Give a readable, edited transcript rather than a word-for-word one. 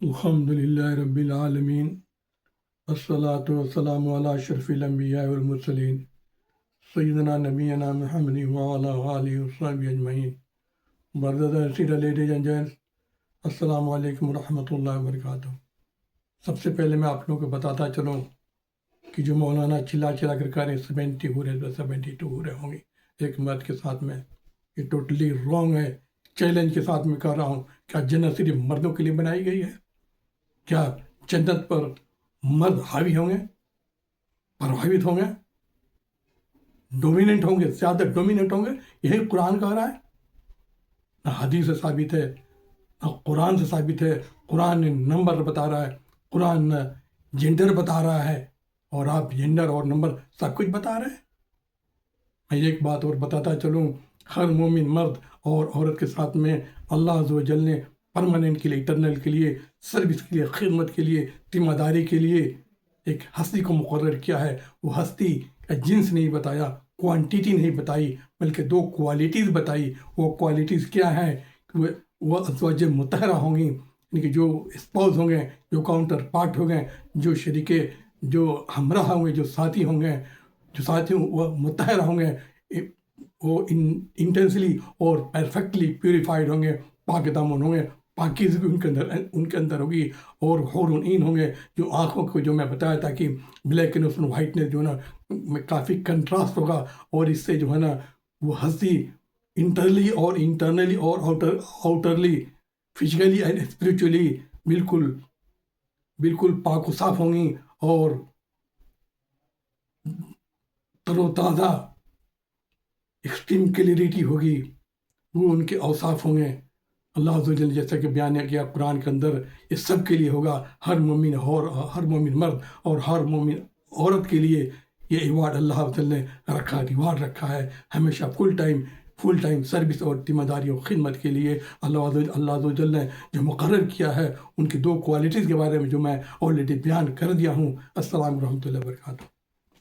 الحمد للہ رب العالمین، الصلاۃ والسلام علی اشرف الانبیاء والمرسلین سیدنا نبینا محمد وعلی آلہ وصحبہ اجمعین۔ Brother Syeda ladies and gents, السلام علیکم ورحمۃ اللہ وبرکاتہ۔ سب سے پہلے میں آپ لوگوں کو بتاتا چلوں کہ جو مولانا چلا کر کہہ رہے 70 ہو رہے 72 ہو رہے ہوں گے ایک مرد کے ساتھ میں، یہ ٹوٹلی رانگ ہے۔ چیلنج کے ساتھ میں کہہ رہا ہوں، کیا جنت صرف مردوں کے لیے بنائی گئی ہے؟ کیا جنت پر مرد حاوی ہوں گے، پربھاوت ہوں گے، ڈومیننٹ ہوں گے، زیادہ ڈومیننٹ ہوں گے؟ یہی قرآن کہہ رہا ہے، نہ حدیث سے ثابت ہے، نہ قرآن سے ثابت ہے۔ قرآن نے نمبر بتا رہا ہے، قرآن نے جینڈر بتا رہا ہے، اور آپ جینڈر اور نمبر سب کچھ بتا رہے ہیں۔ میں ایک بات اور بتاتا چلوں، ہر مومن مرد اور عورت کے ساتھ میں اللہ عز و جل نے پرماننٹ کے لیے، اٹرنل کے لیے، سروس کے لیے، خدمت کے لیے، ذمہ داری کے لیے ایک ہستی کو مقرر کیا ہے۔ وہ ہستی کا جنس نہیں بتایا، کوانٹیٹی نہیں بتائی، بلکہ 2 کوالٹیز بتائی۔ وہ کوالٹیز کیا ہیں؟ وہ ازواج مطہرہ ہوں گی، یعنی کہ جو اسپاؤز ہوں گے، جو کاؤنٹر پارٹ ہوں گے، جو شریکے، جو ہمراہ ہوں گے، جو ساتھی ہوں گے، جو ساتھی وہ مطہرہ ہوں گے، وہ انٹینسلی اور پرفیکٹلی پیوریفائڈ ہوں گے، پاک دامن ہوں گے، پاکیزگی ان کے اندر ہوگی، اور حور عین ہوں گے۔ جو آنکھوں کو جو میں بتایا تھا کہ بلیکنس اور وائٹنس جو ہے نا میں کافی کنٹراسٹ ہوگا، اور اس سے جو ہے نا وہ ہستی انٹرلی اور انٹرنلی اور آؤٹرلی، فزیکلی اینڈ اسپریچولی بالکل پاک و صاف ہوں گی، اور تر و تازہ ایکسٹریم کلیئرٹی ہوگی۔ وہ ان کے اوصاف ہوں گے۔ اللہ عز و جل جیسا کہ بیان کیا قرآن کے اندر، یہ سب کے لیے ہوگا، ہر مومن مرد اور ہر مومن عورت کے لیے یہ ایوارڈ اللہ عز و جل نے ریوارڈ رکھا ہے، ہمیشہ فل ٹائم سروس اور ذمہ داری اور خدمت کے لیے۔ اللہ عز و جل نے جو مقرر کیا ہے، ان کی 2 کوالٹیز کے بارے میں جو میں آلریڈی بیان کر دیا ہوں۔ السلام ورحمۃ اللہ وبرکاتہ۔